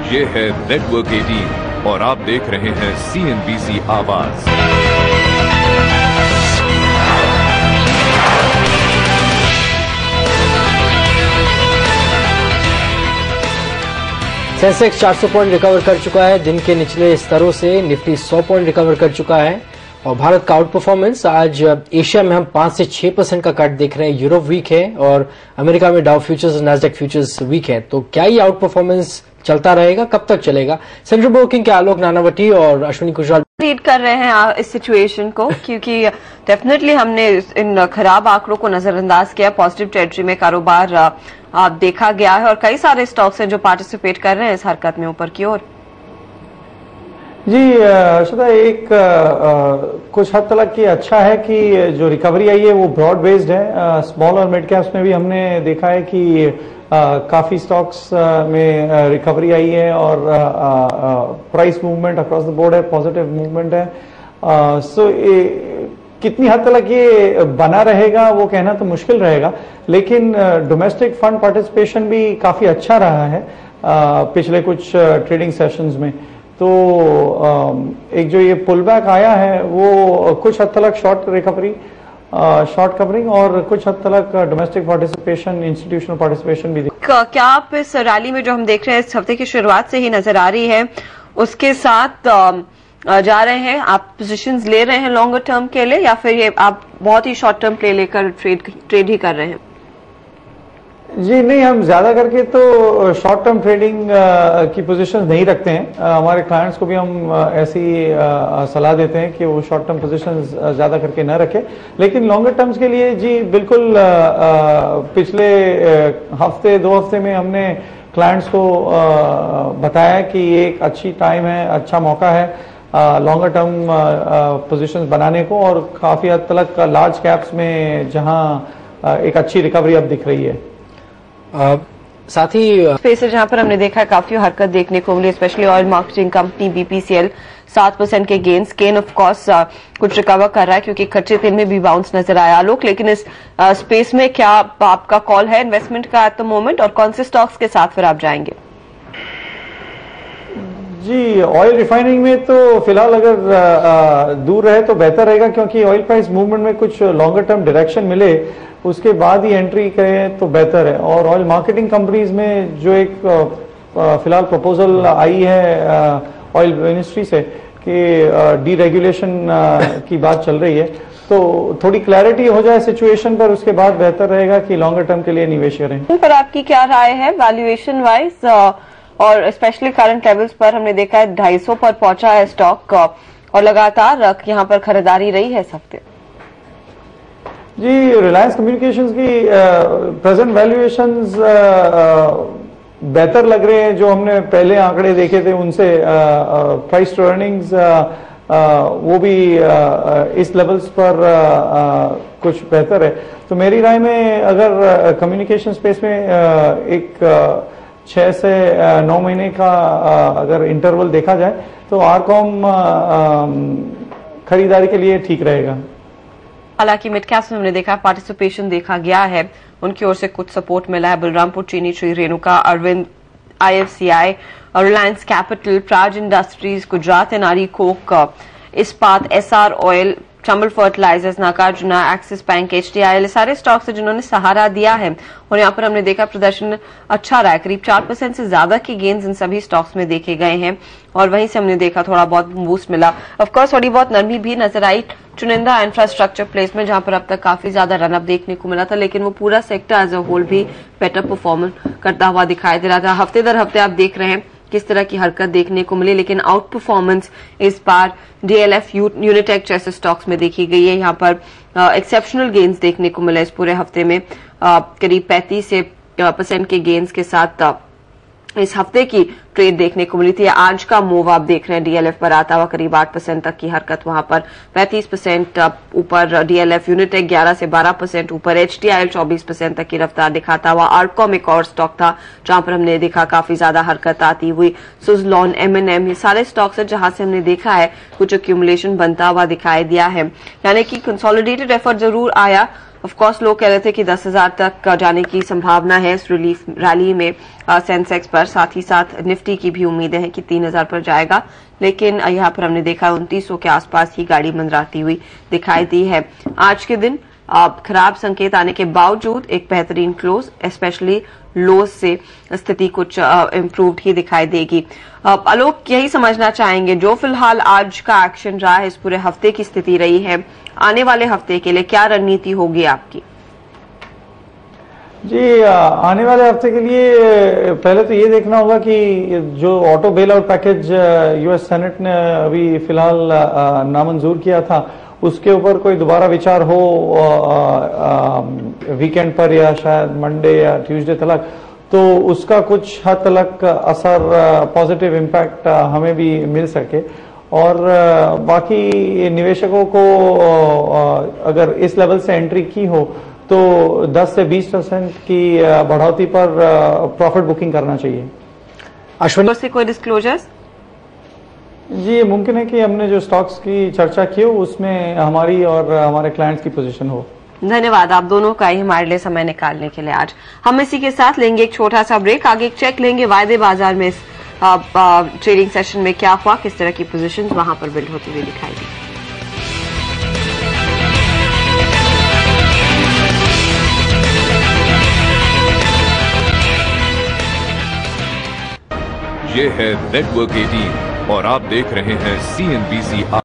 ये है नेटवर्क 18 और आप देख रहे हैं CNBC आवाज। सेंसेक्स 400 पॉइंट रिकवर कर चुका है। दिन के निचले स्तरों से निफ्टी 100 पॉइंट रिकवर कर चुका है और भारत का आउट परफॉर्मेंस आज एशिया में हम 5 से 6% का कट देख रहे हैं। यूरोप वीक है और अमेरिका में डाउ फ्यूचर्स और नैस्डैक फ्यूचर्स वीक है। तो क्या ये आउट परफॉर्मेंस चलता रहेगा, कब तक चलेगा? सेंट्रल ब्रोकिंग के आलोक नानावटी और अश्विनी कुशवाहा रीड कर रहे हैं इस सिचुएशन को, क्योंकि डेफिनेटली हमने इन खराब आंकड़ों को नजरअंदाज किया। पॉजिटिव टेरिटरी में कारोबार देखा गया है और कई सारे स्टॉक्स हैं जो पार्टिसिपेट कर रहे हैं इस हरकत में ऊपर की ओर। जी अर्षदा, एक कुछ हद तक की अच्छा है कि जो रिकवरी आई है वो ब्रॉड बेस्ड है। स्मॉल और मिड कैप्स में भी हमने देखा है कि काफी स्टॉक्स में रिकवरी आई है और price movement across the board है, पॉजिटिव मूवमेंट है। सो कितनी हद तक ये बना रहेगा वो कहना तो मुश्किल रहेगा, लेकिन डोमेस्टिक फंड पार्टिसिपेशन भी काफी अच्छा रहा है पिछले कुछ ट्रेडिंग सेशंस में। तो एक जो ये पुल बैक आया है वो कुछ हद तक शॉर्ट कवरिंग और कुछ हद तक डोमेस्टिक पार्टिसिपेशन, इंस्टीट्यूशनल पार्टिसिपेशन भी। क्या आप इस रैली में जो हम देख रहे हैं इस हफ्ते की शुरुआत से ही नजर आ रही है, उसके साथ जा रहे हैं, आप पोजीशंस ले रहे हैं लॉन्गर टर्म के लिए, या फिर ये आप बहुत ही शॉर्ट टर्म प्ले लेकर ट्रेड ही कर रहे हैं? जी नहीं, हम ज्यादा करके तो शॉर्ट टर्म ट्रेडिंग की पोजीशंस नहीं रखते हैं। हमारे क्लाइंट्स को भी हम ऐसी सलाह देते हैं कि वो शॉर्ट टर्म पोजीशंस ज्यादा करके न रखें, लेकिन लॉन्गर टर्म्स के लिए जी बिल्कुल पिछले हफ्ते 2 हफ्ते में हमने क्लाइंट्स को बताया कि ये एक अच्छी टाइम है, अच्छा मौका है लॉन्गर टर्म पोजीशंस बनाने को, और काफी हद तक लार्ज कैप्स में जहां एक अच्छी रिकवरी अब दिख रही है। साथ ही स्पेस है जहां पर हमने देखा है काफी हरकत देखने को मिली, specially oil marketing company BPCL 7% के गेन्स। केन ऑफ कोर्स कुछ रिकवर कर रहा है क्योंकि कच्चे तेल में भी बाउंस नजर आया आलोक, लेकिन इस स्पेस में क्या आपका कॉल है इन्वेस्टमेंट का एट द मोमेंट, और कौन से स्टॉक्स के साथ फिर आप जाएंगे? जी ऑयल रिफाइनिंग में तो फिलहाल अगर दूर रहे तो बेहतर रहेगा, क्योंकि ऑयल प्राइस मूवमेंट में कुछ लॉन्गर टर्म डायरेक्शन मिले उसके बाद ही एंट्री करें तो बेहतर है। और ऑयल मार्केटिंग कंपनीज में जो एक फिलहाल प्रपोजल आई है ऑयल मिनिस्ट्री से कि डीरेगुलेशन की बात चल रही है, तो थोड़ी क्लैरिटी हो जाए सिचुएशन पर, उसके बाद बेहतर रहेगा कि लॉन्गर टर्म के लिए निवेश करें। पर आपकी क्या राय है वैल्यूएशन वाइज, और स्पेशली करंट लेवल्स पर हमने देखा है 250 पर पहुंचा है स्टॉक और लगातार यहाँ पर खरीदारी रही है इस हफ्ते? जी रिलायंस कम्युनिकेशंस की प्रेजेंट वैल्यूएशंस बेहतर लग रहे हैं। जो हमने पहले आंकड़े देखे थे उनसे प्राइस टू अर्निंग्स वो भी इस लेवल्स पर कुछ बेहतर है। तो मेरी राय में अगर कम्युनिकेशन स्पेस में एक 6 से 9 महीने का अगर इंटरवल देखा जाए तो आरकॉम खरीदारी के लिए ठीक रहेगा। हालांकि मिड कैप्स में हमने देखा पार्टिसिपेशन देखा गया है, उनकी ओर से कुछ सपोर्ट मिला है। बलरामपुर चीनी, श्री रेणुका, अरविंद, IFCI और Reliance Capital, Praj industries, Gujarat NRE coke, Ispat, SR oil, Chambal fertilisers, Nagarjuna, Axis Bank, HDIL, सारे स्टॉक्स हैं जिन्होंने सहारा दिया है और यहाँ पर हमने देखा प्रदर्शन अच्छा रहा है। करीब 4% से ज्यादा के गेन्स इन सभी स्टॉक्स में देखे गए हैं और वहीं से हमने देखा थोड़ा बहुत बूस्ट मिला। ऑफकोर्स थोड़ी बहुत नरमी भी नजर आई चुनिंदा इंफ्रास्ट्रक्चर प्लेस में, जहां पर अब तक काफी ज्यादा रनअप देखने को मिला था, लेकिन वो पूरा सेक्टर एज अ होल भी बेटर परफॉर्मेंस करता हुआ दिखाई दे रहा था। हफ्ते दर हफ्ते आप देख रहे हैं किस तरह की हरकत देखने को मिली, लेकिन आउट परफॉर्मेंस इस बार DLF, यूनिटेक जैसे स्टॉक्स में देखी गई है। यहाँ पर एक्सेप्शनल गेन्स देखने को मिला इस पूरे हफ्ते में, करीब 35% के गेन्स के साथ इस हफ्ते की ट्रेड देखने को मिली थी। आज का मूव आप देख रहे हैं DLF पर आता हुआ करीब 8% तक की हरकत, वहां पर 35% ऊपर DLF, यूनिटेक 11 से 12% ऊपर, HDIL 24% तक की रफ्तार दिखाता हुआ। आर्टकॉम एक और स्टॉक था जहां पर हमने देखा काफी ज्यादा हरकत आती हुई। सुजलॉन, M&M, ये सारे स्टॉक्स है जहां से हमने देखा है कुछ एक्यूमुलेशन बनता हुआ दिखाई दिया है, यानी कि कंसोलिडेटेड एफर्ट जरूर आया ऑफ कोर्स लोग कह रहे थे कि 10,000 तक जाने की संभावना है इस रिलीफ रैली में सेंसेक्स पर, साथ ही साथ निफ्टी की भी उम्मीदें हैं कि 3,000 पर जाएगा, लेकिन यहाँ पर हमने देखा 2900 के आसपास ही गाड़ी मंडराती हुई दिखाई दी है। आज के दिन खराब संकेत आने के बावजूद एक बेहतरीन क्लोज, स्पेशली लोज से स्थिति कुछ इम्प्रूव्ड ही दिखाई देगी। आलोक, यही समझना चाहेंगे जो फिलहाल आज का एक्शन रहा है, इस पूरे हफ्ते की स्थिति रही है, आने वाले हफ्ते के लिए क्या रणनीति होगी आपकी? जी, आने वाले हफ्ते के लिए पहले तो ये देखना होगा कि जो auto bail out package US senate ने अभी फिलहाल नामंजूर किया था, उसके ऊपर कोई दोबारा विचार हो वीकेंड पर या शायद मंडे या ट्यूसडे तक, तो उसका कुछ हद तक असर, पॉजिटिव इम्पैक्ट हमें भी मिल सके। और बाकी निवेशकों को अगर इस लेवल से एंट्री की हो तो 10 से 20% की बढ़ोतरी पर प्रॉफिट बुकिंग करना चाहिए। अश्विनी से कोई डिस्क्लोजर्स? जी, मुमकिन है कि हमने जो स्टॉक्स की चर्चा की हो उसमें हमारी और हमारे क्लाइंट्स की पोजीशन हो। धन्यवाद आप दोनों का ही हमारे लिए समय निकालने के लिए। आज हम इसी के साथ लेंगे एक छोटा सा ब्रेक, आगे एक चेक लेंगे वायदे बाजार में इस ट्रेडिंग सेशन में क्या हुआ, किस तरह की पोजीशंस वहां पर बिल्ड होती हुई दिखाई दी। ये है नेटवर्क 18 और आप देख रहे हैं CNBC।